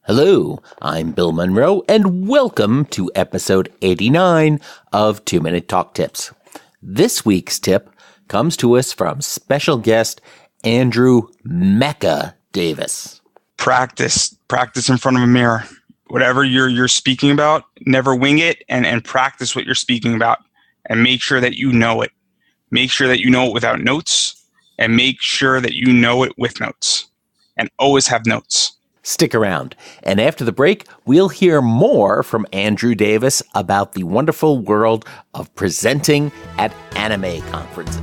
Hello, I'm Bill Monroe, and welcome to episode 89 of 2-Minute Talk Tips. This week's tip comes to us from special guest Andrew Mecha Davis. Practice in front of a mirror. Whatever you're speaking about, never wing it, and practice what you're speaking about, and make sure that you know it. Make sure that you know it without notes, and make sure that you know it with notes, and always have notes. Stick around, and after the break, we'll hear more from Andrew Davis about the wonderful world of presenting at anime conferences.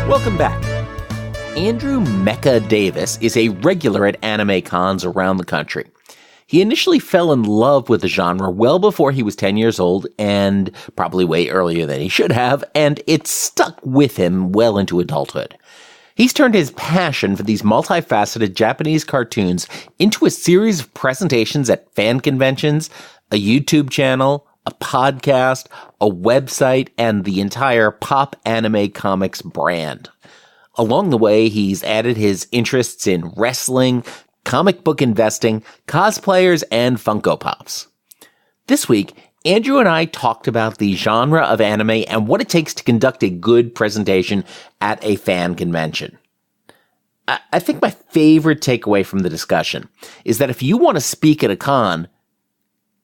Welcome back. Andrew Mecha Davis is a regular at anime cons around the country. He initially fell in love with the genre well before he was 10 years old, and probably way earlier than he should have, and it stuck with him well into adulthood. He's turned his passion for these multifaceted Japanese cartoons into a series of presentations at fan conventions, a YouTube channel, a podcast, a website, and the entire Pop Anime Comics brand. Along the way, he's added his interests in wrestling, comic book investing, cosplayers, and Funko Pops. This week, Andrew and I talked about the genre of anime and what it takes to conduct a good presentation at a fan convention. I think my favorite takeaway from the discussion is that if you want to speak at a con,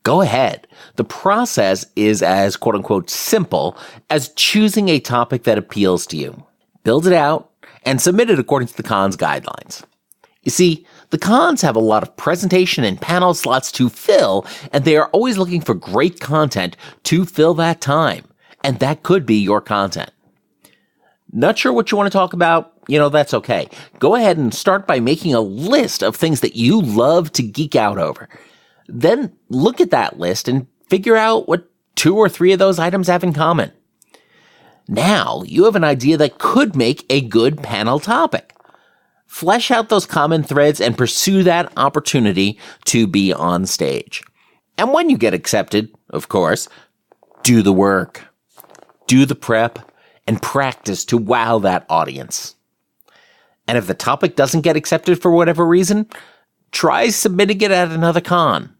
go ahead. The process is as quote-unquote simple as choosing a topic that appeals to you. Build it out and submit it according to the con's guidelines. You see, the cons have a lot of presentation and panel slots to fill, and they are always looking for great content to fill that time, and that could be your content. Not sure what you want to talk about? That's okay. Go ahead and start by making a list of things that you love to geek out over. Then look at that list and figure out what 2 or 3 of those items have in common. Now you have an idea that could make a good panel topic. Flesh out those common threads and pursue that opportunity to be on stage. And when you get accepted, of course, do the work, do the prep, and practice to wow that audience. And if the topic doesn't get accepted for whatever reason, try submitting it at another con,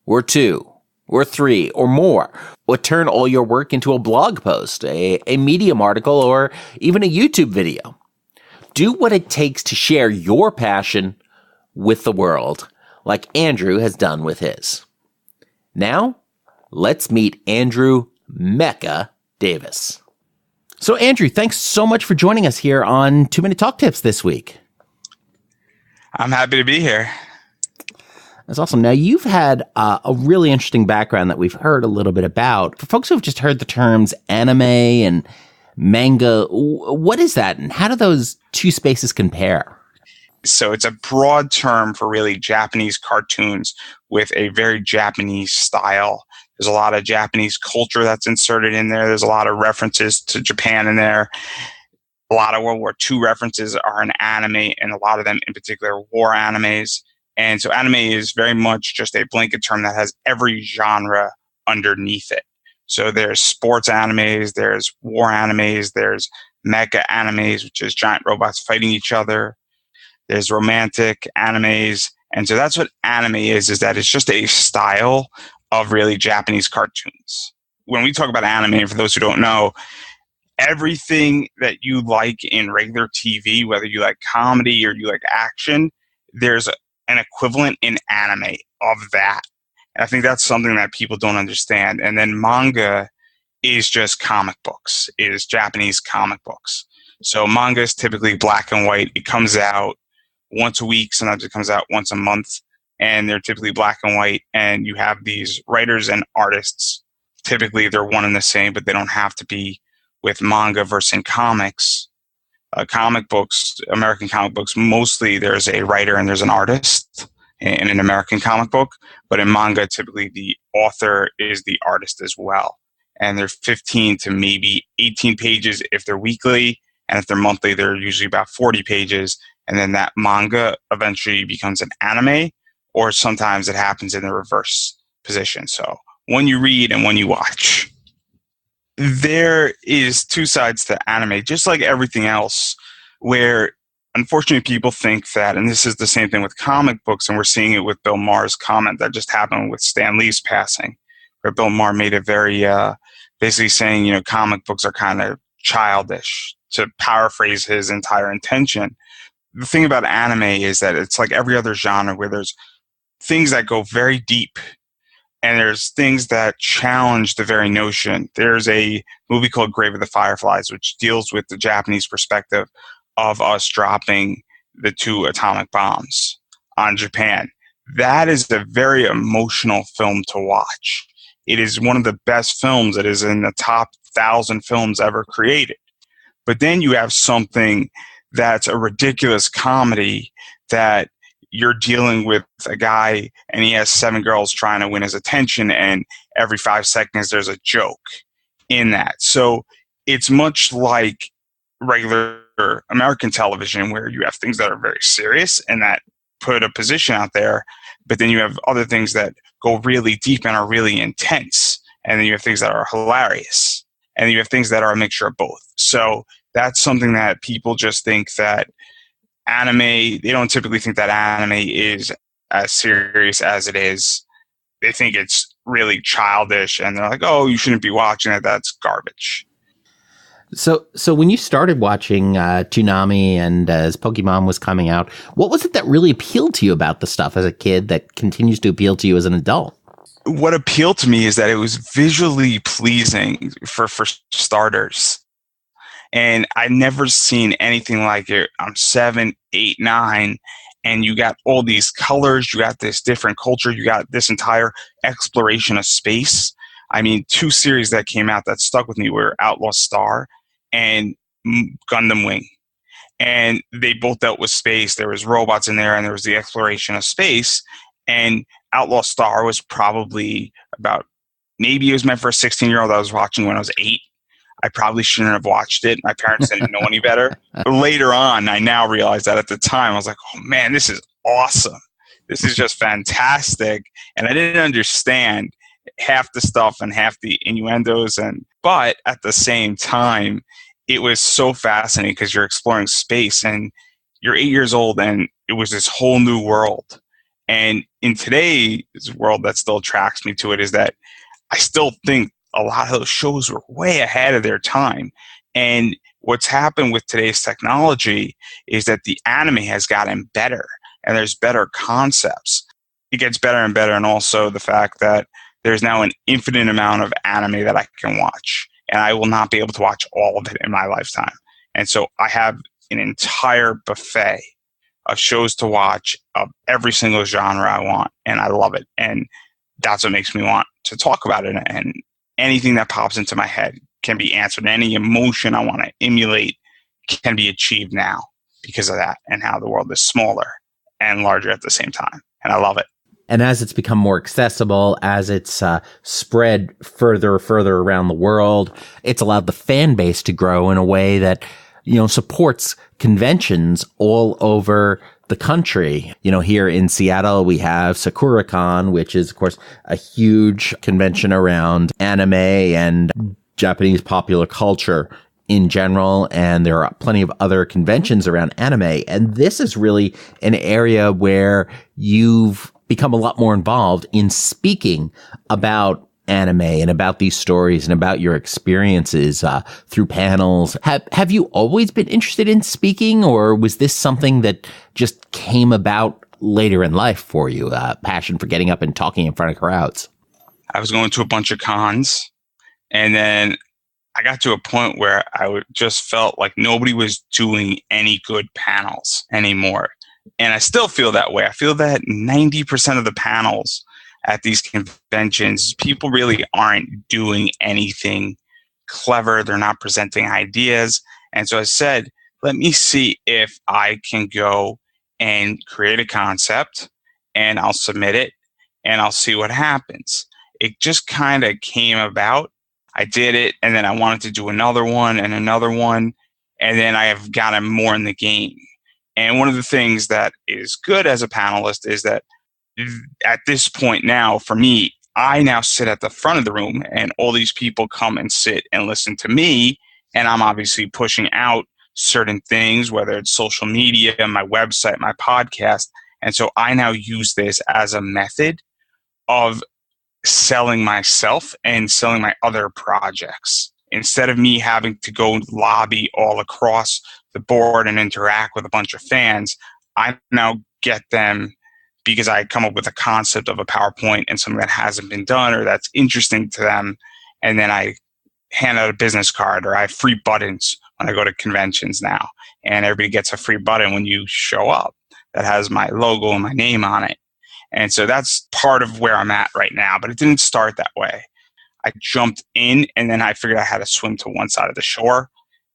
or 2, or 3, or more, or turn all your work into a blog post, a Medium article, or even a YouTube video. Do what it takes to share your passion with the world, like Andrew has done with his. Now, let's meet Andrew Mecha Davis. So Andrew, thanks so much for joining us here on 2-Minute Talk Tips this week. I'm happy to be here. That's awesome. Now, you've had a really interesting background that we've heard a little bit about. For folks who have just heard the terms anime and manga, what is that, and how do those two spaces compare? So it's a broad term for really Japanese cartoons with a very Japanese style. There's a lot of Japanese culture that's inserted in there. There's a lot of references to Japan in there. A lot of World War II references are in anime, and a lot of them in particular war animes. And so anime is very much just a blanket term that has every genre underneath it. So there's sports animes, there's war animes, there's mecha animes, which is giant robots fighting each other. There's romantic animes. And so that's what anime is that it's just a style of really Japanese cartoons. When we talk about anime, for those who don't know, everything that you like in regular TV, whether you like comedy or you like action, there's an equivalent in anime of that. And I think that's something that people don't understand. And then manga is just comic books, is Japanese comic books. So manga is typically black and white. It comes out once a week. Sometimes it comes out once a month. And they're typically black and white. And you have these writers and artists. Typically they're one and the same, but they don't have to be. With manga versus in comics. Comic books, American comic books, mostly there's a writer and there's an artist in an American comic book. But in manga, typically the author is the artist as well. And they're 15 to maybe 18 pages if they're weekly. And if they're monthly, they're usually about 40 pages. And then that manga eventually becomes an anime or sometimes it happens in the reverse position. So when you read and when you watch. There is two sides to anime, just like everything else, where unfortunately people think that, and this is the same thing with comic books, and we're seeing it with Bill Maher's comment that just happened with Stan Lee's passing, where Bill Maher made it very basically saying, comic books are kind of childish, to paraphrase his entire intention. The thing about anime is that it's like every other genre where there's things that go very deep and there's things that challenge the very notion. There's a movie called Grave of the Fireflies, which deals with the Japanese perspective of us dropping the 2 atomic bombs on Japan. That is a very emotional film to watch. It is one of the best films. It is in the top 1,000 films ever created. But then you have something that's a ridiculous comedy that you're dealing with a guy and he has 7 girls trying to win his attention, and every 5 seconds there's a joke in that. So it's much like regular American television where you have things that are very serious and that put a position out there, but then you have other things that go really deep and are really intense, and then you have things that are hilarious, and then you have things that are a mixture of both. So that's something that people just think that anime, they don't typically think that anime is as serious as it is. They think it's really childish, and they're like, oh, you shouldn't be watching it. That's garbage. So when you started watching Toonami and as Pokemon was coming out, what was it that really appealed to you about the stuff as a kid that continues to appeal to you as an adult? What appealed to me is that it was visually pleasing for starters. And I'd never seen anything like it. I'm 7, 8, 9, and you got all these colors, you got this different culture, you got this entire exploration of space. I mean, 2 series that came out that stuck with me were Outlaw Star and Gundam Wing. And they both dealt with space. There was robots in there, and there was the exploration of space. And Outlaw Star was probably about, maybe it was meant for a 16-year-old I was watching when I was 8. I probably shouldn't have watched it. My parents didn't know any better. But later on, I now realize that at the time, I was like, oh man, this is awesome. This is just fantastic. And I didn't understand half the stuff and half the innuendos. But at the same time, it was so fascinating because you're exploring space and you're 8 years old and it was this whole new world. And in today's world, that still attracts me to it is that I still think a lot of those shows were way ahead of their time. And what's happened with today's technology is that the anime has gotten better and there's better concepts. It gets better and better. And also the fact that there's now an infinite amount of anime that I can watch, and I will not be able to watch all of it in my lifetime. And so I have an entire buffet of shows to watch of every single genre I want, and I love it. And that's what makes me want to talk about it. And anything that pops into my head can be answered. Any emotion I want to emulate can be achieved now because of that and how the world is smaller and larger at the same time. And I love it. And as it's become more accessible, as it's spread further around the world, it's allowed the fan base to grow in a way that, supports conventions all over the country. Here in Seattle, we have SakuraCon, which is, of course, a huge convention around anime and Japanese popular culture in general. And there are plenty of other conventions around anime. And this is really an area where you've become a lot more involved in speaking about anime and about these stories and about your experiences through panels. Have you always been interested in speaking, or was this something that just came about later in life for you, a passion for getting up and talking in front of crowds? I was going to a bunch of cons, and then I got to a point where I just felt like nobody was doing any good panels anymore. And I still feel that way. I feel that 90% of the panels at these conventions, people really aren't doing anything clever. They're not presenting ideas. And so I said, let me see if I can go and create a concept, and I'll submit it, and I'll see what happens. It just kind of came about. I did it, and then I wanted to do another one, and then I have gotten more in the game. And one of the things that is good as a panelist is that at this point now, for me, I now sit at the front of the room and all these people come and sit and listen to me. And I'm obviously pushing out certain things, whether it's social media, my website, my podcast. And so I now use this as a method of selling myself and selling my other projects. Instead of me having to go lobby all across the board and interact with a bunch of fans, I now get them because I come up with a concept of a PowerPoint and something that hasn't been done or that's interesting to them. And then I hand out a business card, or I have free buttons when I go to conventions now. And everybody gets a free button when you show up that has my logo and my name on it. And so that's part of where I'm at right now. But it didn't start that way. I jumped in and then I figured I had to swim to one side of the shore.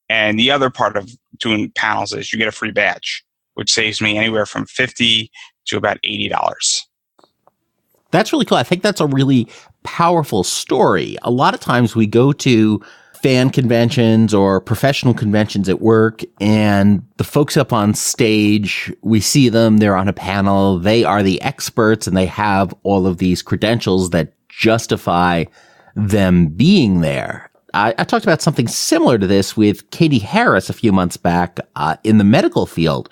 And the other part of doing panels is you get a free badge, which saves me anywhere from $50 to about $80. That's really cool. I think that's a really powerful story. A lot of times we go to fan conventions or professional conventions at work, and the folks up on stage, we see them, they're on a panel, they are the experts, and they have all of these credentials that justify them being there. I talked about something similar to this with Katie Harris a few months back in the medical field,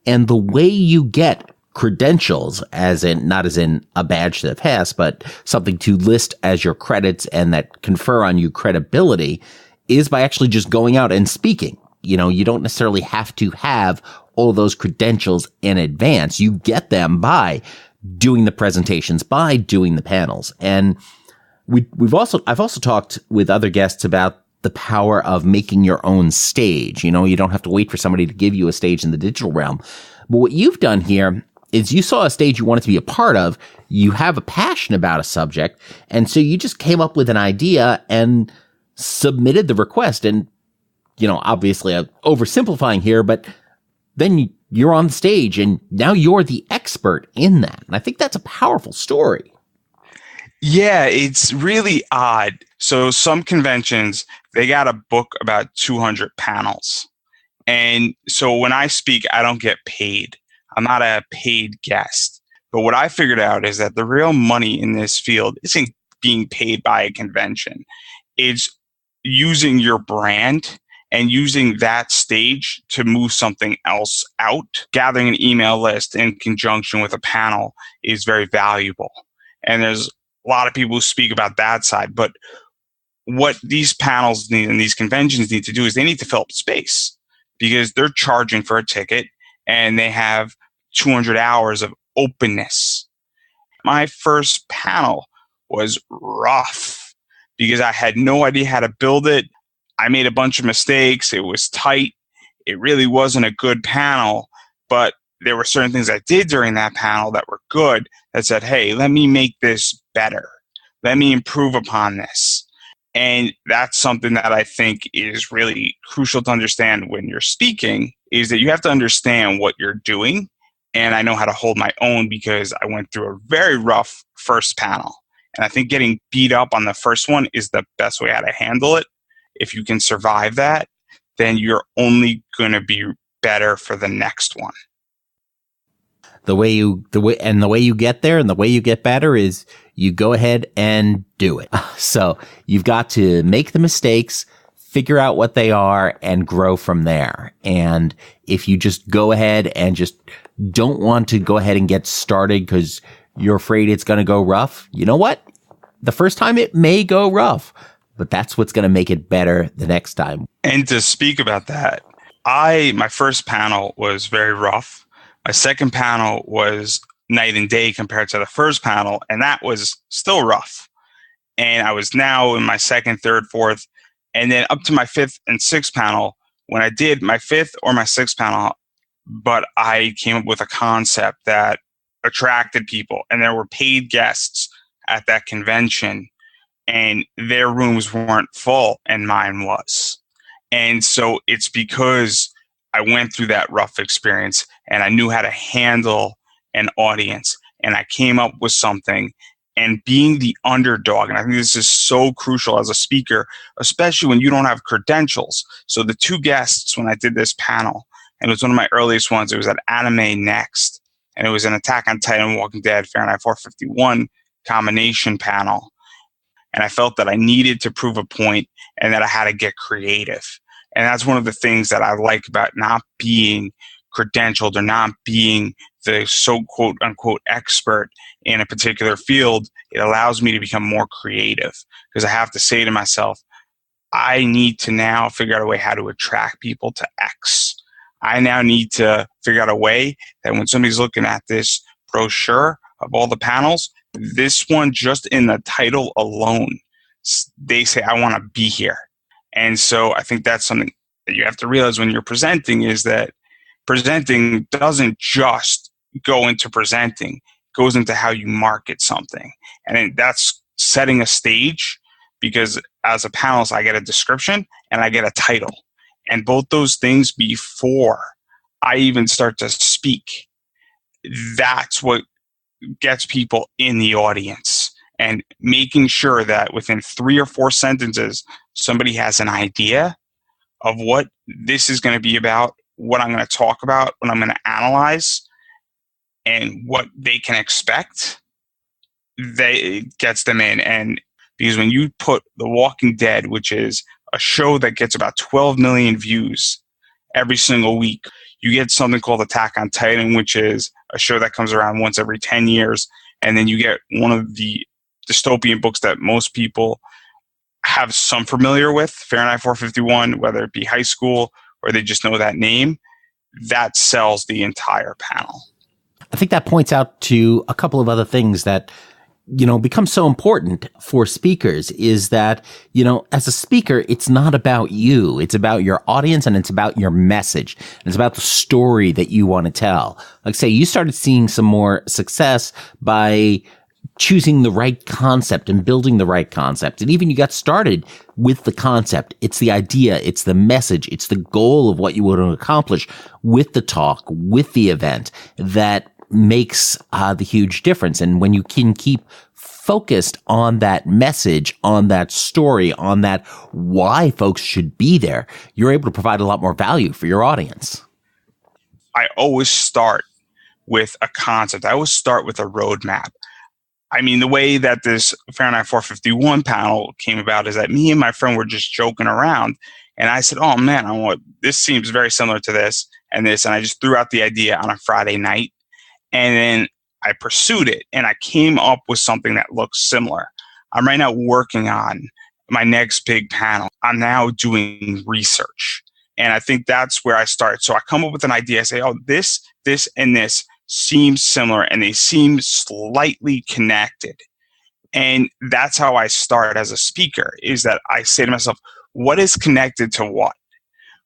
and the way you get credentials, as in not as in a badge to pass, but something to list as your credits and that confer on you credibility, is by actually just going out and speaking. You know, you don't necessarily have to have all those credentials in advance. You get them by doing the presentations, by doing the panels. And I've also talked with other guests about the power of making your own stage. You know, you don't have to wait for somebody to give you a stage in the digital realm. But what you've done here is you saw a stage you wanted to be a part of, you have a passion about a subject, and so you just came up with an idea and submitted the request. And, you know, obviously I'm oversimplifying here, but then you're on the stage and now you're the expert in that. And I think that's a powerful story. Yeah, it's really odd. So some conventions, they got to book about 200 panels. And so when I speak, I don't get paid. I'm not a paid guest. But what I figured out is that the real money in this field isn't being paid by a convention. It's using your brand and using that stage to move something else out. Gathering an email list in conjunction with a panel is very valuable. And there's a lot of people who speak about that side. But what these panels need and these conventions need to do is they need to fill up space, because they're charging for a ticket and they have 200 hours of openness. My first panel was rough because I had no idea how to build it. I made a bunch of mistakes. It was tight. It really wasn't a good panel, but there were certain things I did during that panel that were good that said, hey, let me make this better. Let me improve upon this. And that's something that I think is really crucial to understand when you're speaking, is that you have to understand what you're doing. And I know how to hold my own because I went through a very rough first panel. And I think getting beat up on the first one is the best way how to handle it. If you can survive that, then you're only going to be better for the next one. The way you get there and the way you get better is you go ahead and do it. So you've got to make the mistakes, figure out what they are, and grow from there. And if you just go ahead and just don't want to go ahead and get started because you're afraid it's going to go rough, you know what? The first time it may go rough, but that's what's going to make it better the next time. And to speak about that, my first panel was very rough. My second panel was night and day compared to the first panel, and that was still rough. And I was now in my second, third, fourth, and then up to my fifth and sixth panel. When I did my fifth or my sixth panel, but I came up with a concept that attracted people, and there were paid guests at that convention, and their rooms weren't full, and mine was. And so it's because I went through that rough experience and I knew how to handle an audience, and I came up with something. And being the underdog, and I think this is so crucial as a speaker, especially when you don't have credentials. So the two guests when I did this panel, and it was one of my earliest ones, it was at Anime Next, and it was an Attack on Titan, Walking Dead, Fahrenheit 451 combination panel. And I felt that I needed to prove a point and that I had to get creative. And that's one of the things that I like about not being credentialed or not being the so quote unquote expert in a particular field. It allows me to become more creative because I have to say to myself, I need to now figure out a way how to attract people to X. I now need to figure out a way that when somebody's looking at this brochure of all the panels, this one just in the title alone, they say, I want to be here. And so I think that's something that you have to realize when you're presenting is that presenting doesn't just go into presenting, it goes into how you market something. And that's setting a stage because as a panelist, I get a description and I get a title. And both those things before I even start to speak, that's what gets people in the audience. And making sure that within 3 or 4 sentences, somebody has an idea of what this is going to be about, what I'm going to talk about, what I'm going to analyze, and what they can expect, it gets them in. And because when you put The Walking Dead, which is a show that gets about 12 million views every single week, you get something called Attack on Titan, which is a show that comes around once every 10 years. And then you get one of the dystopian books that most people have some familiar with, Fahrenheit 451, whether it be high school or they just know that name, that sells the entire panel. I think that points out to a couple of other things that, become so important for speakers is that, as a speaker, it's not about you. It's about your audience and it's about your message. And it's about the story that you want to tell. Like say you started seeing some more success by choosing the right concept and building the right concept. And even you got started with the concept. It's the idea. It's the message. It's the goal of what you want to accomplish with the talk, with the event that makes the huge difference. And when you can keep focused on that message, on that story, on that why folks should be there, you're able to provide a lot more value for your audience. I always start with a concept. I always start with a roadmap. I mean, the way that this Fahrenheit 451 panel came about is that me and my friend were just joking around. And I said, oh man, this seems very similar to this and this. And I just threw out the idea on a Friday night. And then I pursued it and I came up with something that looks similar. I'm right now working on my next big panel. I'm now doing research. And I think that's where I start. So I come up with an idea. I say, oh, this, and this seem similar and they seem slightly connected. And that's how I start as a speaker, is that I say to myself, what is connected to what?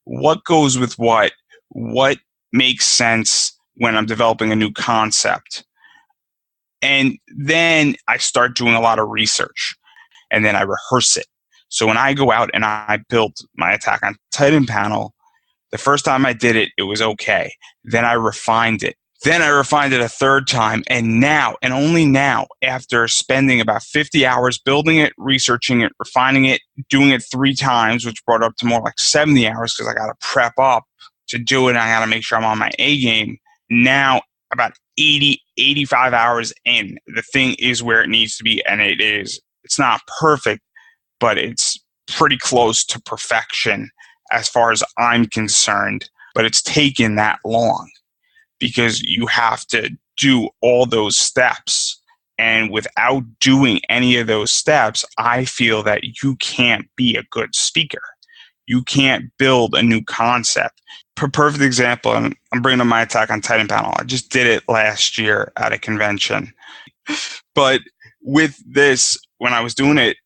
What goes with what? What makes sense when I'm developing a new concept? And then I start doing a lot of research and then I rehearse it. So when I go out and I built my Attack on Titan panel, the first time I did it, it was okay. Then I refined it. Then I refined it a third time, and now, and only now, after spending about 50 hours building it, researching it, refining it, doing it 3 times, which brought up to more like 70 hours because I got to prep up to do it, and I got to make sure I'm on my A game. Now, about 80, 85 hours in, the thing is where it needs to be, and it's not perfect, but it's pretty close to perfection as far as I'm concerned, but it's taken that long. Because you have to do all those steps. And without doing any of those steps, I feel that you can't be a good speaker. You can't build a new concept. Perfect example, and I'm bringing up my Attack on Titan panel. I just did it last year at a convention. But with this, when I was doing it,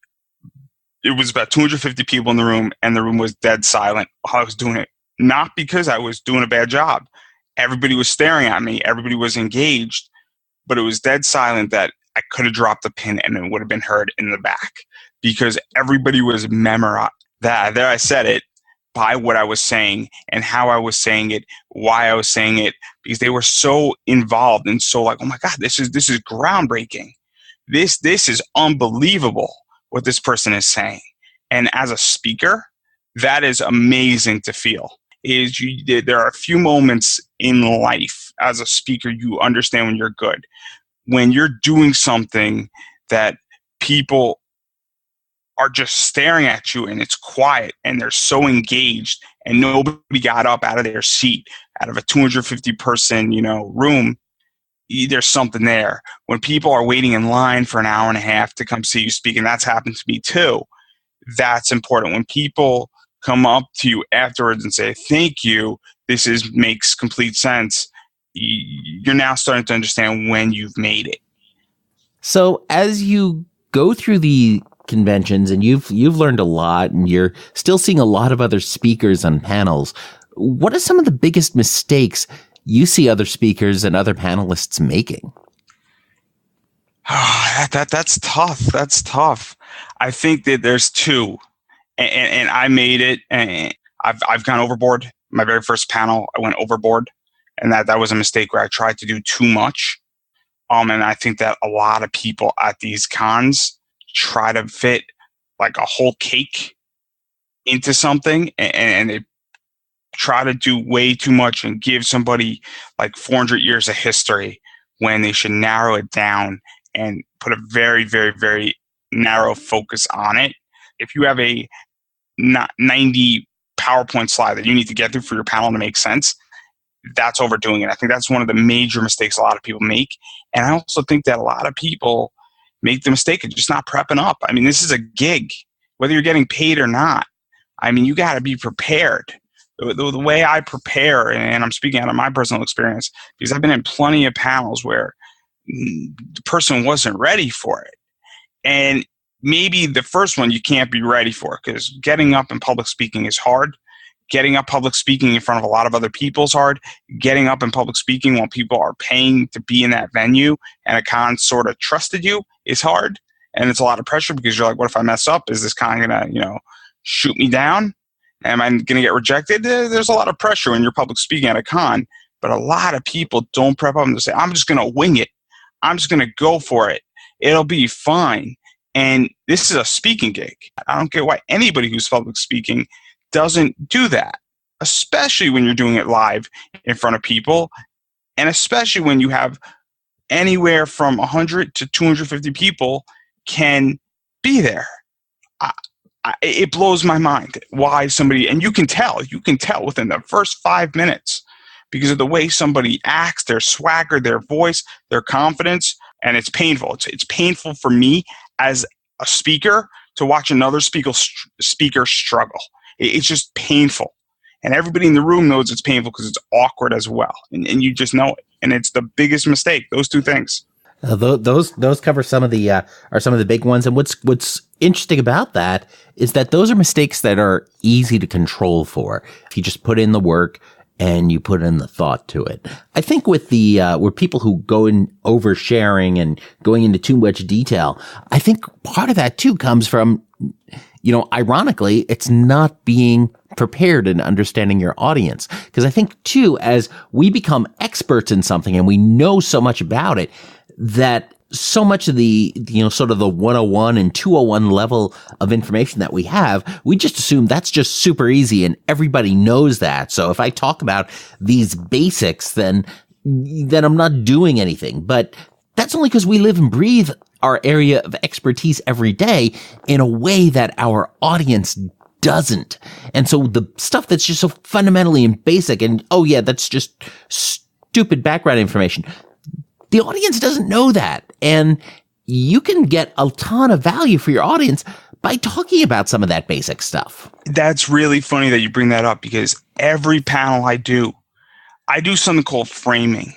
it was about 250 people in the room, and the room was dead silent while I was doing it. Not because I was doing a bad job. Everybody was staring at me. Everybody was engaged, but it was dead silent that I could have dropped the pin and it would have been heard in the back because everybody was memorized. There I said it by what I was saying and how I was saying it, why I was saying it, because they were so involved and so like, oh my God, this is groundbreaking. This is unbelievable what this person is saying. And as a speaker, that is amazing to feel. is there are a few moments in life as a speaker you understand when you're good. When you're doing something that people are just staring at you and it's quiet and they're so engaged and nobody got up out of their seat out of a 250 person, room, there's something there. When people are waiting in line for an hour and a half to come see you speak, and that's happened to me too, that's important. When people come up to you afterwards and say, thank you, makes complete sense, you're now starting to understand when you've made it. So as you go through the conventions and you've learned a lot and you're still seeing a lot of other speakers on panels, what are some of the biggest mistakes you see other speakers and other panelists making? That's tough. That's tough. I think that there's two, and I made it. And I've gone overboard. My very first panel, I went overboard, and that was a mistake where I tried to do too much. And I think that a lot of people at these cons try to fit like a whole cake into something, and they try to do way too much and give somebody like 400 years of history when they should narrow it down and put a very, very, very narrow focus on it. If you have a 90 PowerPoint slide that you need to get through for your panel to make sense, that's overdoing it. I think that's one of the major mistakes a lot of people make. And I also think that a lot of people make the mistake of just not prepping up. I mean, this is a gig, whether you're getting paid or not. I mean, you got to be prepared. The way I prepare, and I'm speaking out of my personal experience, because I've been in plenty of panels where the person wasn't ready for it. And maybe the first one you can't be ready for, because getting up in public speaking is hard. Getting up public speaking in front of a lot of other people is hard. Getting up in public speaking while people are paying to be in that venue and a con sort of trusted you is hard. And it's a lot of pressure because you're like, what if I mess up? Is this con going to, shoot me down? Am I going to get rejected? There's a lot of pressure when you're public speaking at a con, but a lot of people don't prep up and say, I'm just going to wing it. I'm just going to go for it. It'll be fine. And this is a speaking gig. I don't get why anybody who's public speaking doesn't do that, especially when you're doing it live in front of people, and especially when you have anywhere from 100 to 250 people can be there. It blows my mind why somebody, and you can tell within the first 5 minutes because of the way somebody acts, their swagger, their voice, their confidence, and it's painful. It's painful for me as a speaker to watch another speaker struggle. It's just painful. And everybody in the room knows it's painful because it's awkward as well. And you just know it. And it's the biggest mistake, those two things. Those cover some of the are some of the big ones. And what's interesting about that is that those are mistakes that are easy to control for if you just put in the work and you put in the thought to it. I think with the with people who go in oversharing and going into too much detail, I think part of that too comes from, ironically, it's not being prepared and understanding your audience. Because I think too, as we become experts in something and we know so much about it, that so much of the, sort of the 101 and 201 level of information that we have, we just assume that's just super easy and everybody knows that. So if I talk about these basics, then I'm not doing anything. But that's only because we live and breathe our area of expertise every day in a way that our audience doesn't. And so the stuff that's just so fundamentally and basic and, that's just stupid background information. The audience doesn't know that. And you can get a ton of value for your audience by talking about some of that basic stuff. That's really funny that you bring that up because every panel I do something called framing.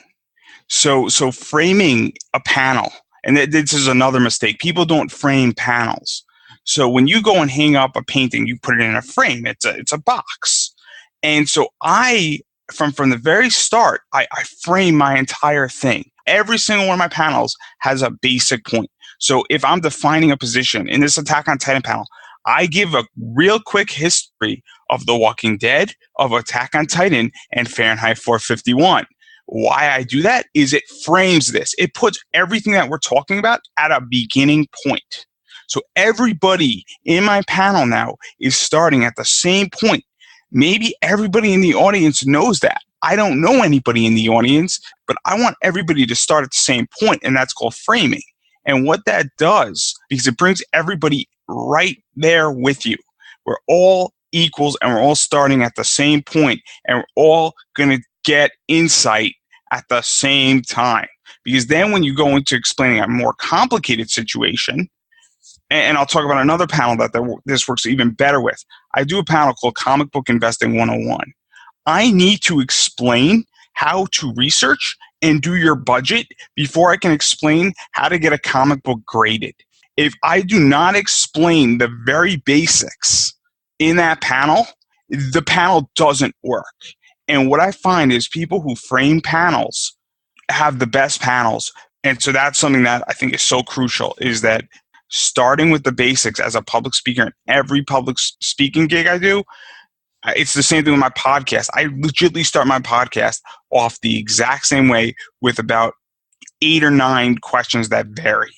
So framing a panel, and this is another mistake. People don't frame panels. So when you go and hang up a painting, you put it in a frame. It's a box. And so from the very start, I frame my entire thing. Every single one of my panels has a basic point. So if I'm defining a position in this Attack on Titan panel, I give a real quick history of The Walking Dead, of Attack on Titan, and Fahrenheit 451. Why I do that is it frames this. It puts everything that we're talking about at a beginning point. So everybody in my panel now is starting at the same point. Maybe everybody in the audience knows that. I don't know anybody in the audience, but I want everybody to start at the same point, and that's called framing. And what that does, because it brings everybody right there with you. We're all equals and we're all starting at the same point, and we're all going to get insight at the same time. Because then when you go into explaining a more complicated situation, and I'll talk about another panel that this works even better with. I do a panel called Comic Book Investing 101. I need to explain how to research and do your budget before I can explain how to get a comic book graded. If I do not explain the very basics in that panel, the panel doesn't work. And what I find is people who frame panels have the best panels. And so that's something that I think is so crucial, is that starting with the basics as a public speaker in every public speaking gig I do. It's the same thing with my podcast. I legitimately start my podcast off the exact same way with about 8 or 9 questions that vary.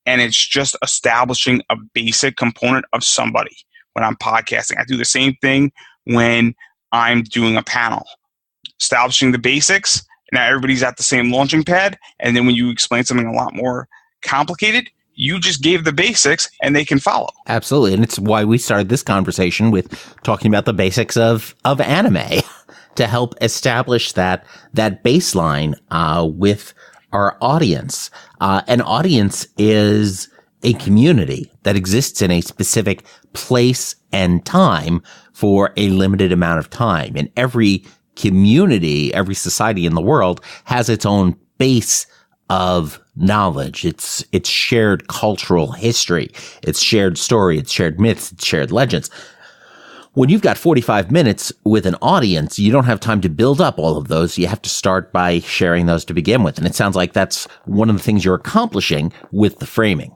And it's just establishing a basic component of somebody when I'm podcasting. I do the same thing when I'm doing a panel. Establishing the basics. Now everybody's at the same launching pad. And then when you explain something a lot more complicated, you just gave the basics and they can follow. Absolutely. And it's why we started this conversation with talking about the basics of anime to help establish that baseline with our audience. An audience is a community that exists in a specific place and time for a limited amount of time. And every community, every society in the world has its own base of knowledge. It's shared cultural history. It's shared story. It's shared myths. It's shared legends. When you've got 45 minutes with an audience, you don't have time to build up all of those. You have to start by sharing those to begin with. And it sounds like that's one of the things you're accomplishing with the framing.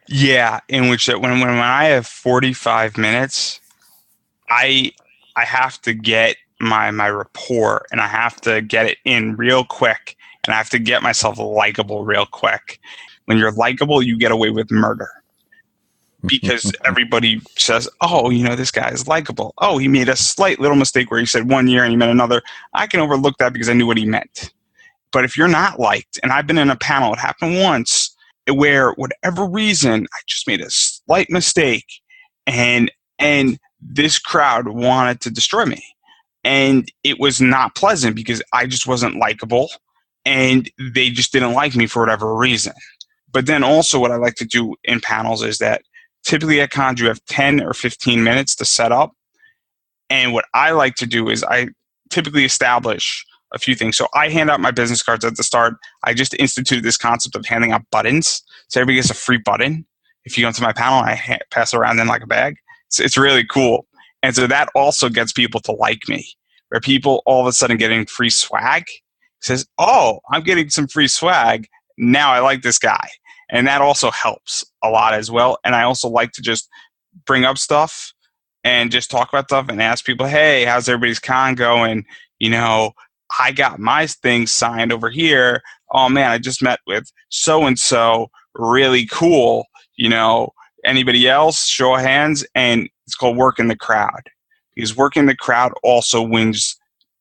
Yeah, in which that when I have 45 minutes, I have to get my rapport, and I have to get it in real quick. And I have to get myself likable real quick. When you're likable, you get away with murder. Because everybody says, oh, this guy is likable. Oh, he made a slight little mistake where he said one year and he meant another. I can overlook that because I knew what he meant. But if you're not liked, and I've been in a panel, it happened once, where whatever reason, I just made a slight mistake, and this crowd wanted to destroy me. And it was not pleasant because I just wasn't likable. And they just didn't like me for whatever reason. But then also what I like to do in panels is that typically at cons you have 10 or 15 minutes to set up. And what I like to do is I typically establish a few things. So I hand out my business cards at the start. I just instituted this concept of handing out buttons. So everybody gets a free button. If you go to my panel, I pass it around in like a bag. It's really cool. And so that also gets people to like me, where people all of a sudden getting free swag. Says, oh, I'm getting some free swag. Now I like this guy. And that also helps a lot as well. And I also like to just bring up stuff and just talk about stuff and ask people, hey, how's everybody's con going? I got my thing signed over here. Oh, man, I just met with so-and-so. Really cool. Anybody else? Show of hands. And it's called working the crowd. Because working the crowd also wins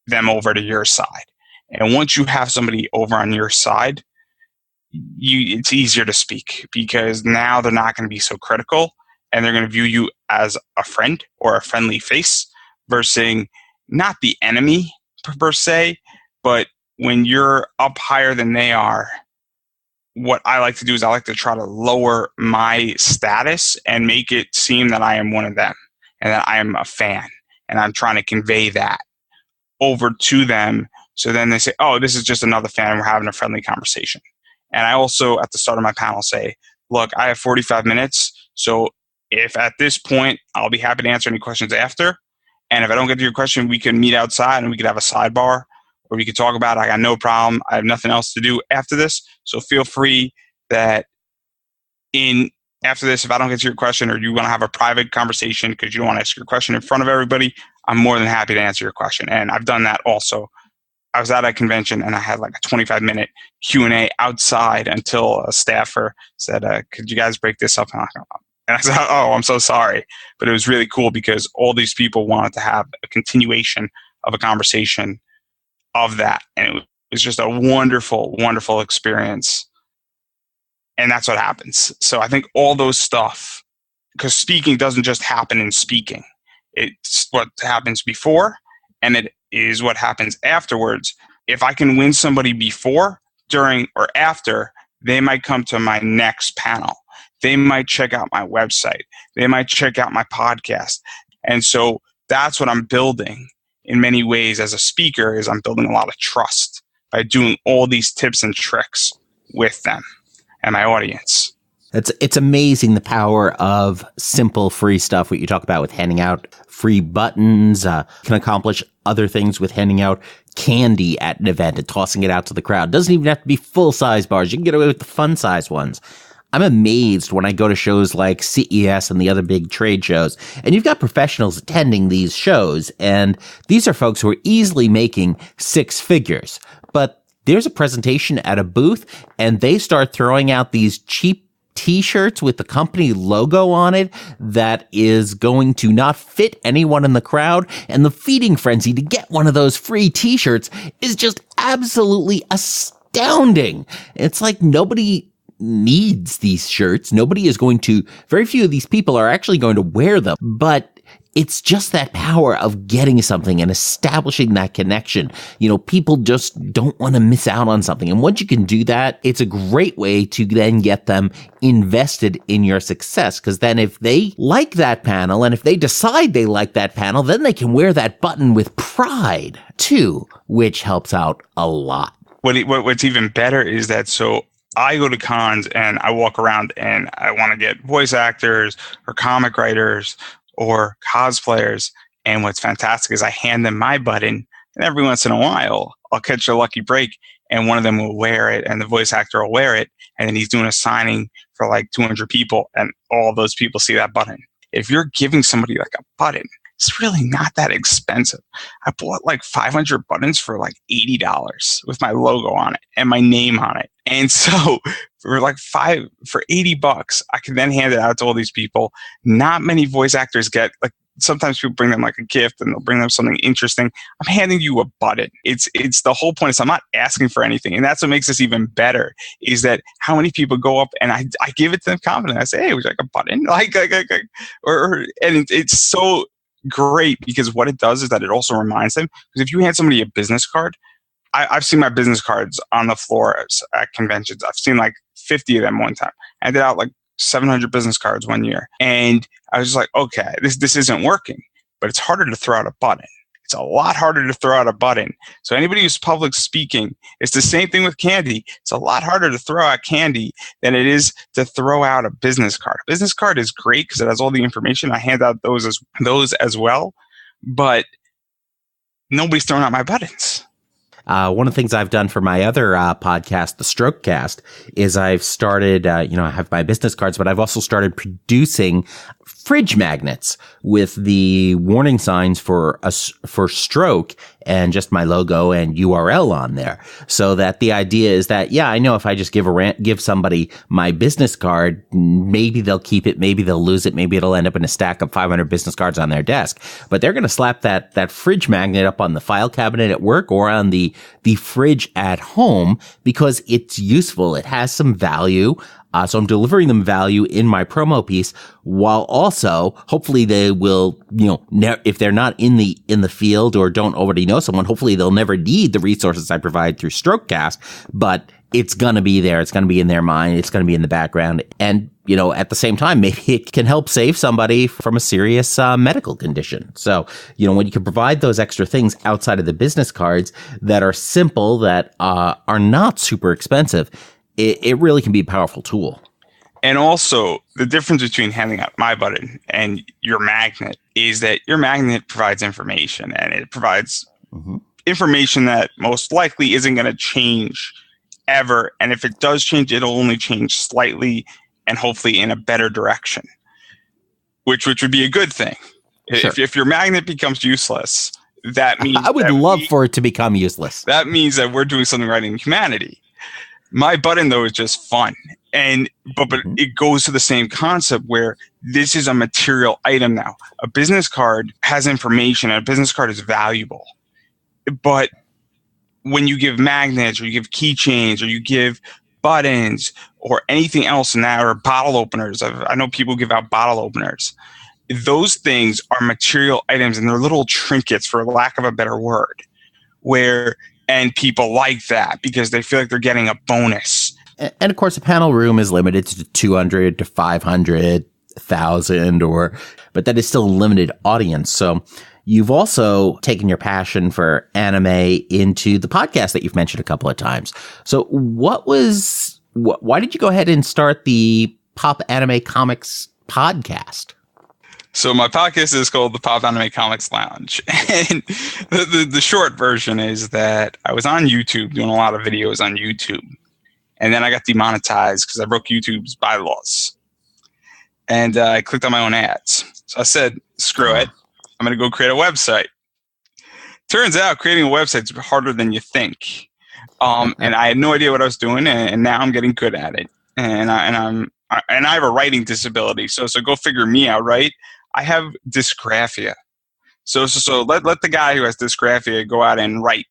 them over to your side. And once you have somebody over on your side, it's easier to speak because now they're not going to be so critical and they're going to view you as a friend or a friendly face versus not the enemy per se, but when you're up higher than they are, what I like to do is I like to try to lower my status and make it seem that I am one of them and that I am a fan. And I'm trying to convey that over to them. So then they say, oh, this is just another fan. We're having a friendly conversation. And I also, at the start of my panel, say, look, I have 45 minutes. So if at this point, I'll be happy to answer any questions after. And if I don't get to your question, we can meet outside and we could have a sidebar or we could talk about it. I got no problem. I have nothing else to do after this. So feel free that after this, if I don't get to your question or you want to have a private conversation because you don't want to ask your question in front of everybody, I'm more than happy to answer your question. And I've done that also. I was at a convention and I had like a 25-minute Q&A outside until a staffer said, could you guys break this up? And I'm like, And I said, oh, I'm so sorry. But it was really cool because all these people wanted to have a continuation of a conversation of that. And it was just a wonderful, wonderful experience. And that's what happens. So I think all those stuff, because speaking doesn't just happen in speaking. It's what happens before, and it is what happens afterwards. If I can win somebody before, during, or after, they might come to my next panel. They might check out my website. They might check out my podcast. And so that's what I'm building in many ways as a speaker, is I'm building a lot of trust by doing all these tips and tricks with them and my audience. It's amazing the power of simple free stuff. What you talk about with handing out free buttons, can accomplish other things with handing out candy at an event and tossing it out to the crowd. Doesn't even have to be full size bars. You can get away with the fun size ones. I'm amazed when I go to shows like CES and the other big trade shows, and you've got professionals attending these shows, and these are folks who are easily making six figures. But there's a presentation at a booth, and they start throwing out these cheap T-shirts with the company logo on it that is going to not fit anyone in the crowd, and the feeding frenzy to get one of those free T-shirts is just absolutely astounding. It's like nobody needs these shirts. Nobody is going to, very few of these people are actually going to wear them, but it's just that power of getting something and establishing that connection. You know, people just don't want to miss out on something. And once you can do that, it's a great way to then get them invested in your success. Because then if they like that panel, and if they decide they like that panel, then they can wear that button with pride too, which helps out a lot. What's even better is that, so I go to cons and I walk around and I want to get voice actors or comic writers or cosplayers. And what's fantastic is I hand them my button, and every once in a while I'll catch a lucky break and one of them will wear it, and the voice actor will wear it, and then he's doing a signing for like 200 people, and all those people see that button. If you're giving somebody like a button, it's really not that expensive. I bought like 500 buttons for like $80 with my logo on it and my name on it. And so for $80, I can then hand it out to all these people. Not many voice actors get, like, sometimes people bring them like a gift and they'll bring them something interesting. I'm handing you a button. It's the whole point is I'm not asking for anything. And that's what makes this even better, is that how many people go up and I give it to them confidently. I say, hey, would you like a button? And it's so great, because what it does is that it also reminds them, because if you hand somebody a business card, I've seen my business cards on the floor at conventions. I've seen like 50 of them one time. I handed out like 700 business cards one year. And I was just like, okay, this isn't working. But it's harder to throw out a button. It's a lot harder to throw out a button. So anybody who's public speaking, it's the same thing with candy. It's a lot harder to throw out candy than it is to throw out a business card. A business card is great because it has all the information. I hand out those as well. But nobody's throwing out my buttons. One of the things I've done for my other podcast, the Strokecast, is I've started, I have my business cards, but I've also started producing fridge magnets with the warning signs for stroke and just my logo and URL on there. So that the idea is that, I know if I just give somebody my business card, maybe they'll keep it, maybe they'll lose it, maybe it'll end up in a stack of 500 business cards on their desk. But they're going to slap that fridge magnet up on the file cabinet at work or on the fridge at home because it's useful. It has some value. So I'm delivering them value in my promo piece, while also hopefully they will, if they're not in the field or don't already know someone, hopefully they'll never need the resources I provide through Strokecast, but it's going to be there. It's going to be in their mind. It's going to be in the background. And, at the same time, maybe it can help save somebody from a serious medical condition. So, when you can provide those extra things outside of the business cards that are simple, that are not super expensive, it really can be a powerful tool. And also, the difference between handing out my button and your magnet is that your magnet provides information, and it provides information that most likely isn't going to change ever. And if it does change, it'll only change slightly and hopefully in a better direction, which would be a good thing. Sure. If your magnet becomes useless, that means I would love for it to become useless. That means that we're doing something right in humanity. My button, though, is just fun. But it goes to the same concept where this is a material item now. A business card has information, and a business card is valuable. But when you give magnets, or you give keychains, or you give buttons, or anything else in that, or bottle openers, I know people give out bottle openers. Those things are material items, and they're little trinkets, for lack of a better word, and people like that because they feel like they're getting a bonus. And of course, a panel room is limited to 200 to 500,000, but that is still a limited audience. So you've also taken your passion for anime into the podcast that you've mentioned a couple of times. So why did you go ahead and start the Pop Anime Comics podcast? So my podcast is called the Pop Anime Comics Lounge. And the short version is that I was on YouTube doing a lot of videos on YouTube. And then I got demonetized because I broke YouTube's bylaws. And I clicked on my own ads. So I said, screw it. I'm going to go create a website. Turns out creating a website is harder than you think. And I had no idea what I was doing. And now I'm getting good at it. And I have a writing disability. So go figure me out, right? I have dysgraphia. So let the guy who has dysgraphia go out and write.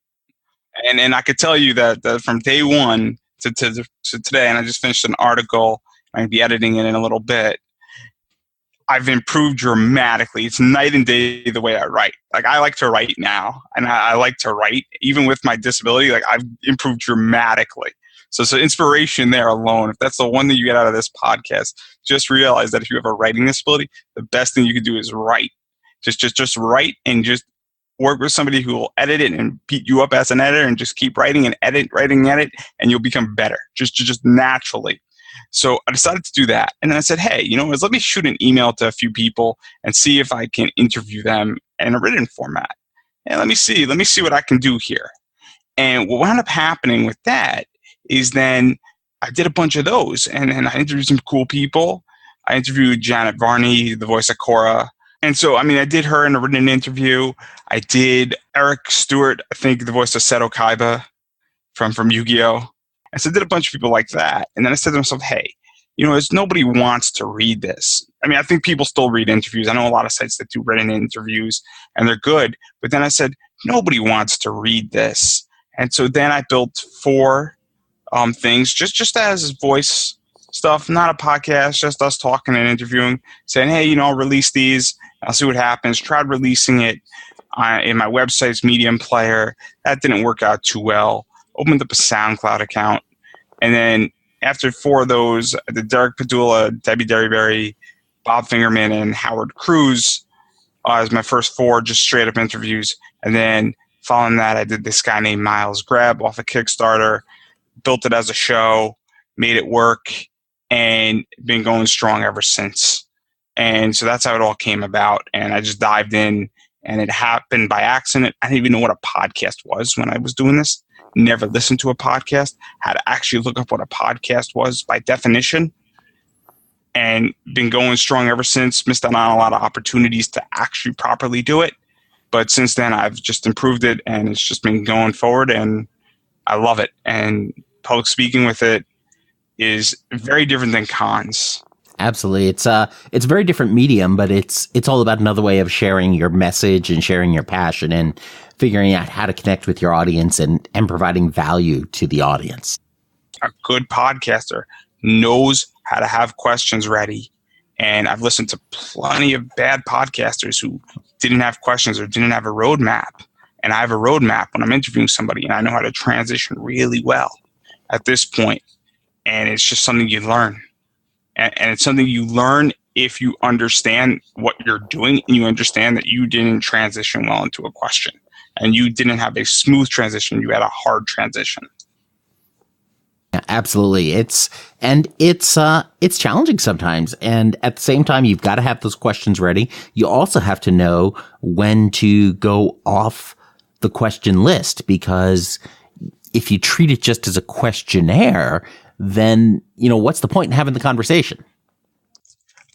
And I could tell you that from day one to today, and I just finished an article, I'm going to be editing it in a little bit, I've improved dramatically. It's night and day the way I write. Like, I like to write now, and I like to write. Even with my disability, like, I've improved dramatically. So inspiration there alone, if that's the one thing you get out of this podcast, just realize that if you have a writing disability, the best thing you can do is write. Just write, and just work with somebody who will edit it and beat you up as an editor, and just keep writing and edit, and you'll become better, just naturally. So I decided to do that. And then I said, hey, let me shoot an email to a few people and see if I can interview them in a written format. And let me see what I can do here. And what wound up happening with that is then I did a bunch of those, and I interviewed some cool people. I interviewed Janet Varney, the voice of Korra. And so, I did her in a written interview. I did Eric Stewart, I think, the voice of Seto Kaiba from Yu-Gi-Oh! And so I did a bunch of people like that. And then I said to myself, hey, nobody wants to read this. I think people still read interviews. I know a lot of sites that do written interviews, and they're good. But then I said, nobody wants to read this. And so then I built 4 things, just as voice stuff, not a podcast, just us talking and interviewing, saying, hey, I'll release these. I'll see what happens. Tried releasing it in my website's Medium player. That didn't work out too well. Opened up a SoundCloud account. And then after 4 of those, I did Derek Padula, Debbie Derryberry, Bob Fingerman, and Howard Cruz as my first 4 just straight up interviews. And then following that, I did this guy named Miles Greb off of Kickstarter, built it as a show, made it work, and been going strong ever since. And so that's how it all came about. And I just dived in, and it happened by accident. I didn't even know what a podcast was when I was doing this. Never listened to a podcast. Had to actually look up what a podcast was by definition. And been going strong ever since. Missed out on a lot of opportunities to actually properly do it. But since then, I've just improved it, and it's just been going forward, and I love it. And public speaking with it is very different than cons. Absolutely. It's a very different medium, but it's all about another way of sharing your message and sharing your passion and figuring out how to connect with your audience and providing value to the audience. A good podcaster knows how to have questions ready. And I've listened to plenty of bad podcasters who didn't have questions or didn't have a roadmap. And I have a roadmap when I'm interviewing somebody, and I know how to transition really well at this point. And it's just something you learn. And it's something you learn if you understand what you're doing, and you understand that you didn't transition well into a question, and you didn't have a smooth transition. You had a hard transition. Yeah, absolutely. It's challenging sometimes. And at the same time, you've got to have those questions ready. You also have to know when to go off the question list, because if you treat it just as a questionnaire, then, what's the point in having the conversation?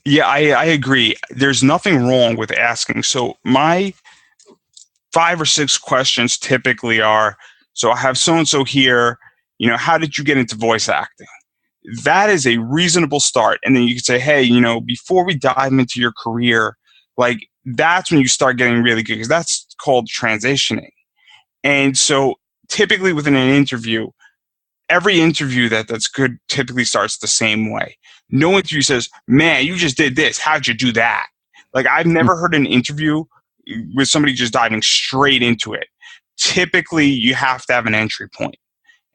Yeah, I agree. There's nothing wrong with asking. So my 5 or 6 questions typically are, so I have so-and-so here, how did you get into voice acting? that is a reasonable start. And then you could say, hey, before we dive into your career, like that's when you start getting really good, because that's called transitioning. And so typically within an interview, every interview that's good typically starts the same way. No interview says, man, you just did this. How'd you do that? Like, I've never heard an interview with somebody just diving straight into it. Typically, you have to have an entry point.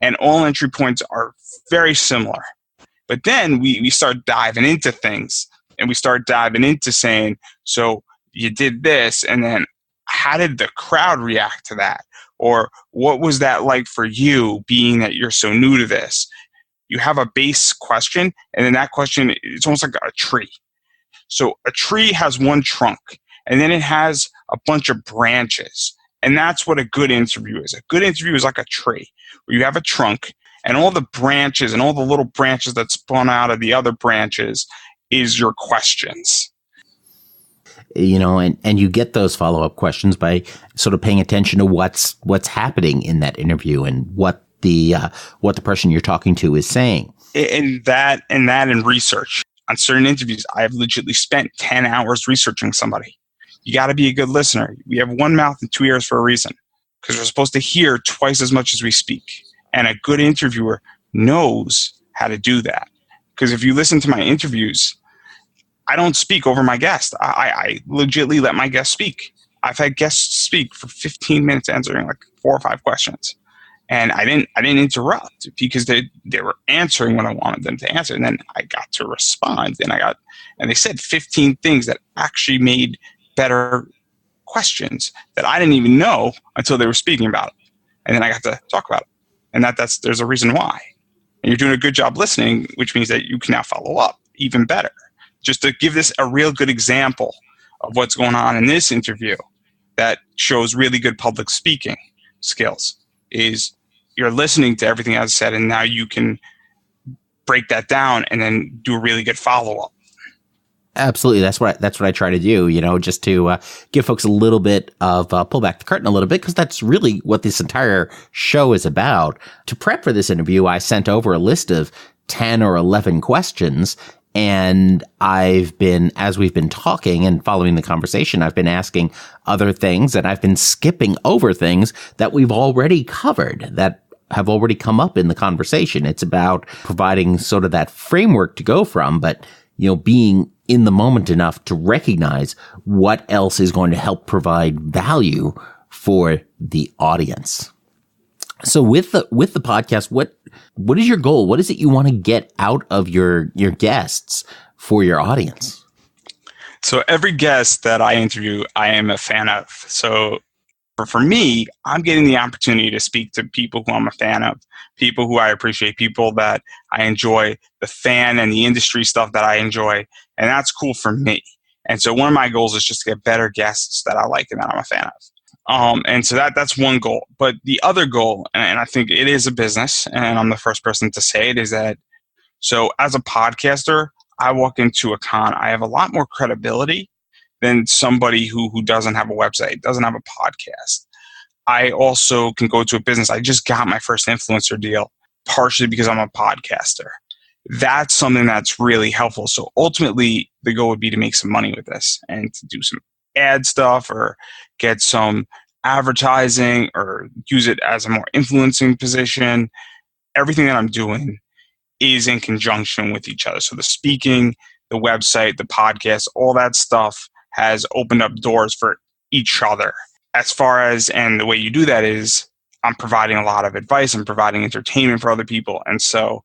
And all entry points are very similar. But then we start diving into things, and we start diving into saying, so you did this, and then how did the crowd react to that? Or what was that like for you, being that you're so new to this? You have a base question, and then that question, it's almost like a tree. So a tree has one trunk, and then it has a bunch of branches. And that's what a good interview is. A good interview is like a tree, where you have a trunk, and all the branches and all the little branches that spawn out of the other branches is your questions. And you get those follow-up questions by sort of paying attention to what's happening in that interview and what the person you're talking to is saying. And that in research. On certain interviews, I have legitimately spent 10 hours researching somebody. You got to be a good listener. We have one mouth and two ears for a reason, because we're supposed to hear twice as much as we speak. And a good interviewer knows how to do that. Because if you listen to my interviews, I don't speak over my guest. I legitimately let my guest speak. I've had guests speak for 15 minutes answering like 4 or 5 questions. And I didn't interrupt, because they were answering what I wanted them to answer. And then I got to respond, and they said 15 things that actually made better questions that I didn't even know until they were speaking about it. And then I got to talk about it. And there's a reason why. And you're doing a good job listening, which means that you can now follow up even better. Just to give this a real good example of what's going on in this interview that shows really good public speaking skills is you're listening to everything I've said, and now you can break that down and then do a really good follow-up. Absolutely. That's what I try to do, just to give folks a little bit of pull back the curtain a little bit, because that's really what this entire show is about. To prep for this interview, I sent over a list of 10 or 11 questions. And as we've been talking and following the conversation, I've been asking other things, and I've been skipping over things that we've already covered, that have already come up in the conversation. It's about providing sort of that framework to go from, but, being in the moment enough to recognize what else is going to help provide value for the audience. So with the podcast, what is your goal? What is it you want to get out of your guests for your audience? So every guest that I interview, I am a fan of. So for me, I'm getting the opportunity to speak to people who I'm a fan of, people who I appreciate, people that I enjoy, the fan and the industry stuff that I enjoy. And that's cool for me. And so one of my goals is just to get better guests that I like and that I'm a fan of. And so that's one goal. But the other goal, and I think it is a business, and I'm the first person to say it, is that, so as a podcaster, I walk into a con, I have a lot more credibility than somebody who doesn't have a website, doesn't have a podcast. I also can go to a business. I just got my first influencer deal, partially because I'm a podcaster. That's something that's really helpful. So ultimately, the goal would be to make some money with this and to do some ad stuff or get some advertising or use it as a more influencing position. Everything that I'm doing is in conjunction with each other. So the speaking, the website, the podcast, all that stuff has opened up doors for each other. As far as, and the way you do that is I'm providing a lot of advice, I'm providing entertainment for other people. And so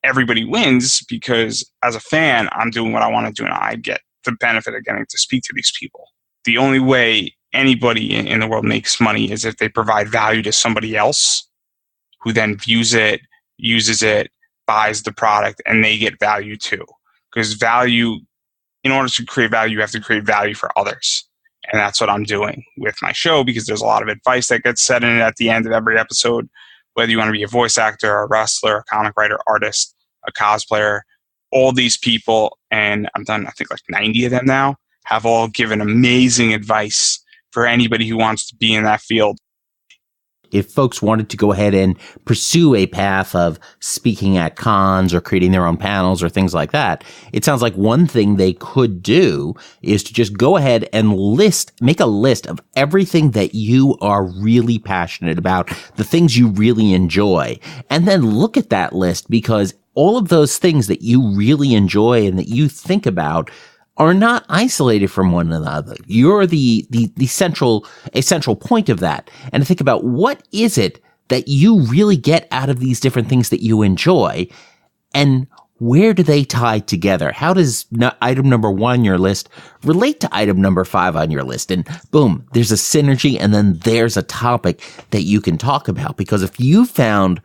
everybody wins, because as a fan, I'm doing what I want to do and I get the benefit of getting to speak to these people. The only way anybody in the world makes money is if they provide value to somebody else who then views it, uses it, buys the product, and they get value too. Because value, in order to create value, you have to create value for others. And that's what I'm doing with my show, because there's a lot of advice that gets said in it at the end of every episode, whether you want to be a voice actor, a wrestler, a comic writer, artist, a cosplayer. All these people, and I've done, I think, like 90 of them now, have all given amazing advice for anybody who wants to be in that field. if folks wanted to go ahead and pursue a path of speaking at cons or creating their own panels or things like that, it sounds like one thing they could do is to just go ahead and make a list of everything that you are really passionate about, the things you really enjoy, and then look at that list, because all of those things that you really enjoy and that you think about are not isolated from one another. You're the central point of that. And to think about, what is it that you really get out of these different things that you enjoy, and where do they tie together? How does item number 1 on your list relate to item number 5 on your list? And boom, there's a synergy, and then there's a topic that you can talk about. Because if you found,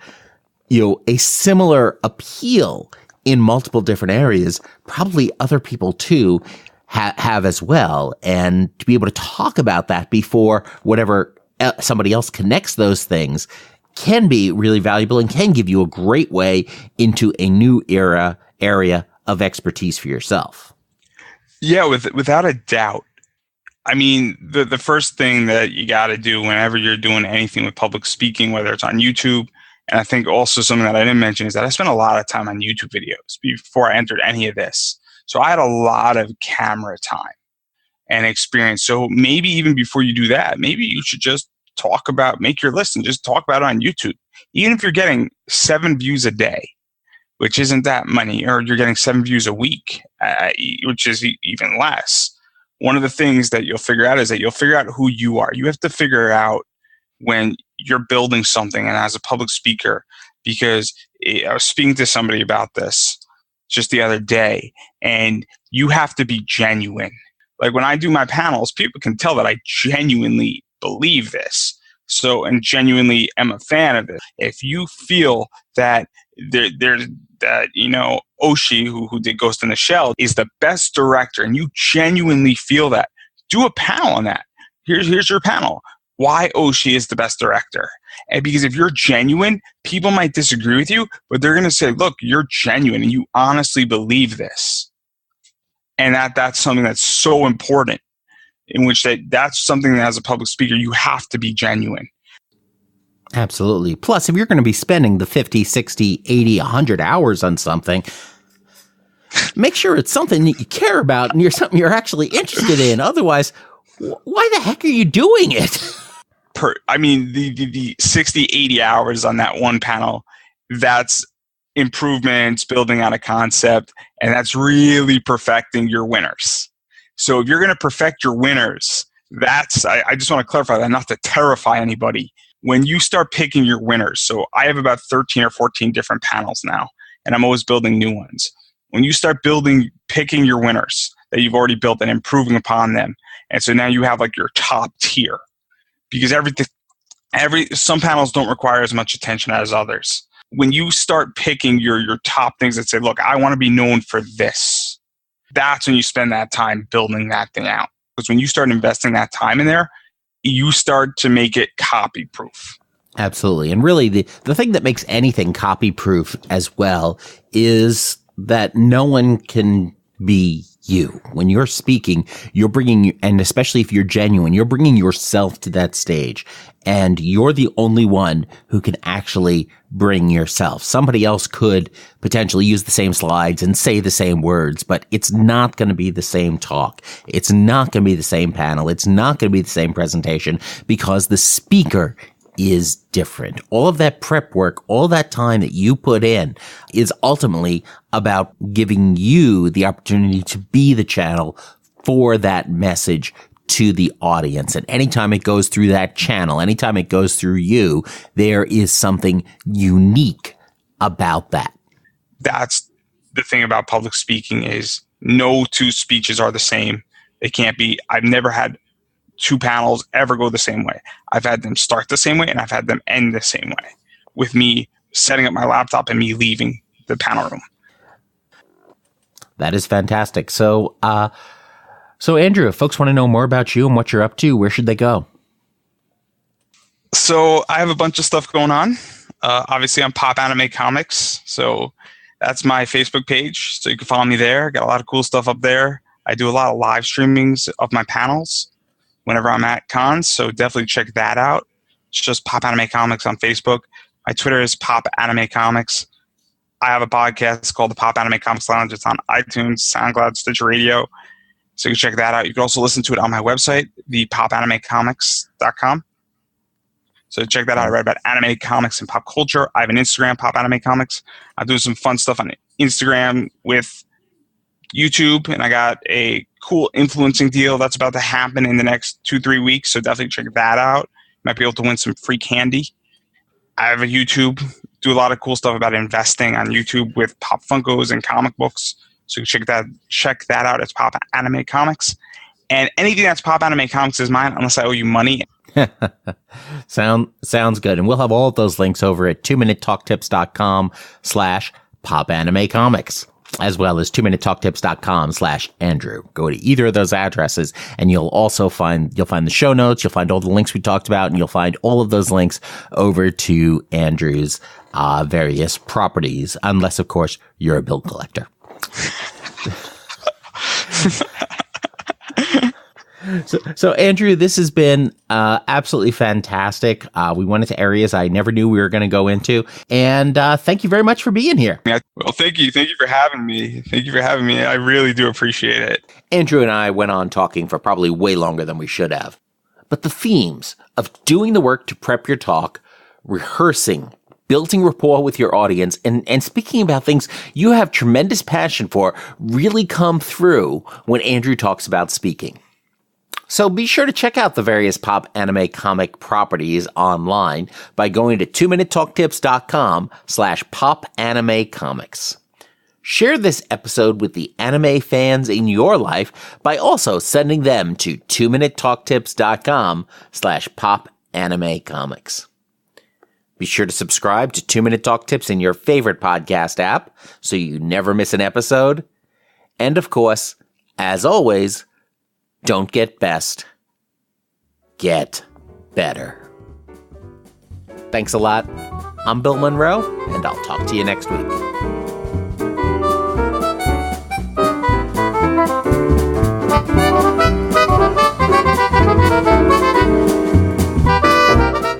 a similar appeal in multiple different areas, probably other people too have as well. And to be able to talk about that before whatever somebody else connects those things can be really valuable and can give you a great way into a new area of expertise for yourself. Yeah, without a doubt. I mean, the first thing that you got to do whenever you're doing anything with public speaking, whether it's on YouTube, and I think also something that I didn't mention is that I spent a lot of time on YouTube videos before I entered any of this. So I had a lot of camera time and experience. So maybe even before you do that, maybe you should just make your list and just talk about it on YouTube. Even if you're getting 7 views a day, which isn't that many, or you're getting 7 views a week, which is even less. One of the things that you'll figure out is that you'll figure out who you are. You have to figure out when you're building something, and as a public speaker, because I was speaking to somebody about this just the other day, and you have to be genuine. Like when I do my panels, people can tell that I genuinely believe this. So, and genuinely am a fan of it. If you feel that there's that, Oshii, who did Ghost in the Shell, is the best director, and you genuinely feel that, do a panel on that. Here's your panel. Why Oshii is the best director. And because if you're genuine, people might disagree with you, but they're going to say, look, you're genuine and you honestly believe this. And that's something that's so important, in which that's something that as a public speaker, you have to be genuine. Absolutely. Plus, if you're going to be spending the 50, 60, 80, 100 hours on something, make sure it's something that you care about and something you're actually interested in. Otherwise, why the heck are you doing it? The 60, 80 hours on that one panel, that's improvements, building on a concept, and that's really perfecting your winners. So if you're going to perfect your winners, I just want to clarify that, not to terrify anybody. When you start picking your winners, so I have about 13 or 14 different panels now, and I'm always building new ones. When you start picking your winners that you've already built and improving upon them, and so now you have like your top tier, because some panels don't require as much attention as others. When you start picking your top things that say, look, I want to be known for this, that's when you spend that time building that thing out. Because when you start investing that time in there, you start to make it copy proof. Absolutely. And really the thing that makes anything copy proof as well is that no one can be you. When you're speaking, you're bringing, and especially if you're genuine, you're bringing yourself to that stage, and you're the only one who can actually bring yourself. Somebody else could potentially use the same slides and say the same words, but it's not going to be the same talk. It's not going to be the same panel. It's not going to be the same presentation, because the speaker is different. All of that prep work, all that time that you put in is ultimately about giving you the opportunity to be the channel for that message to the audience. And anytime it goes through that channel, anytime it goes through you, there is something unique about that. That's the thing about public speaking, is no 2 speeches are the same. They can't be. I've never had 2 panels ever go the same way. I've had them start the same way, and I've had them end the same way, with me setting up my laptop and me leaving the panel room. That is fantastic. So Andrew, if folks want to know more about you and what you're up to, where should they go? So I have a bunch of stuff going on. Obviously, I'm Pop Anime Comics, so that's my Facebook page. So you can follow me there. Got a lot of cool stuff up there. I do a lot of live streamings of my panels whenever I'm at cons, so definitely check that out. It's just Pop Anime Comics on Facebook. My Twitter is Pop Anime Comics. I have a podcast called the Pop Anime Comics Lounge. It's on iTunes, SoundCloud, Stitcher Radio. So you can check that out. You can also listen to it on my website, thepopanime.comics.com. So check that out. I write about anime, comics, and pop culture. I have an Instagram, Pop Anime Comics. I'm doing some fun stuff on Instagram with YouTube, and I got a cool influencing deal that's about to happen in the next 2-3 weeks. So definitely check that out. You might be able to win some free candy. I have a YouTube, do a lot of cool stuff about investing on YouTube with Pop Funkos and comic books. So check that out. It's Pop Anime Comics. And anything that's Pop Anime Comics is mine unless I owe you money. Sounds good. And we'll have all of those links over at 2minutetalktips.com/popanimecomics, as well as 2minutetalktips.com/Andrew. Go to either of those addresses and you'll find the show notes. You'll find all the links we talked about, and you'll find all of those links over to Andrew's various properties, unless of course you're a bill collector. So Andrew, this has been absolutely fantastic. We went into areas I never knew we were going to go into, and thank you very much for being here. Well, thank you for having me. I really do appreciate it. Andrew and I went on talking for probably way longer than we should have, but the themes of doing the work to prep your talk, rehearsing, building rapport with your audience, and speaking about things you have tremendous passion for really come through when Andrew talks about speaking. So be sure to check out the various Pop Anime comic properties online by going to 2minutetalktips.com/popanimecomics. Share this episode with the anime fans in your life by also sending them to 2minutetalktips.com/popanimecomics. Be sure to subscribe to 2 Minute Talk Tips in your favorite podcast app so you never miss an episode. And of course, as always, don't get best. Get better. Thanks a lot. I'm Bill Monroe, and I'll talk to you next week.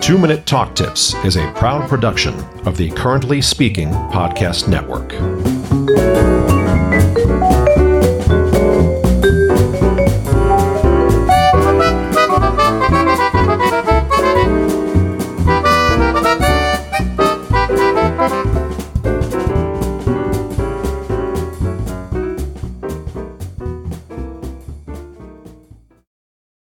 Two Minute Talk Tips is a proud production of the Currently Speaking Podcast Network.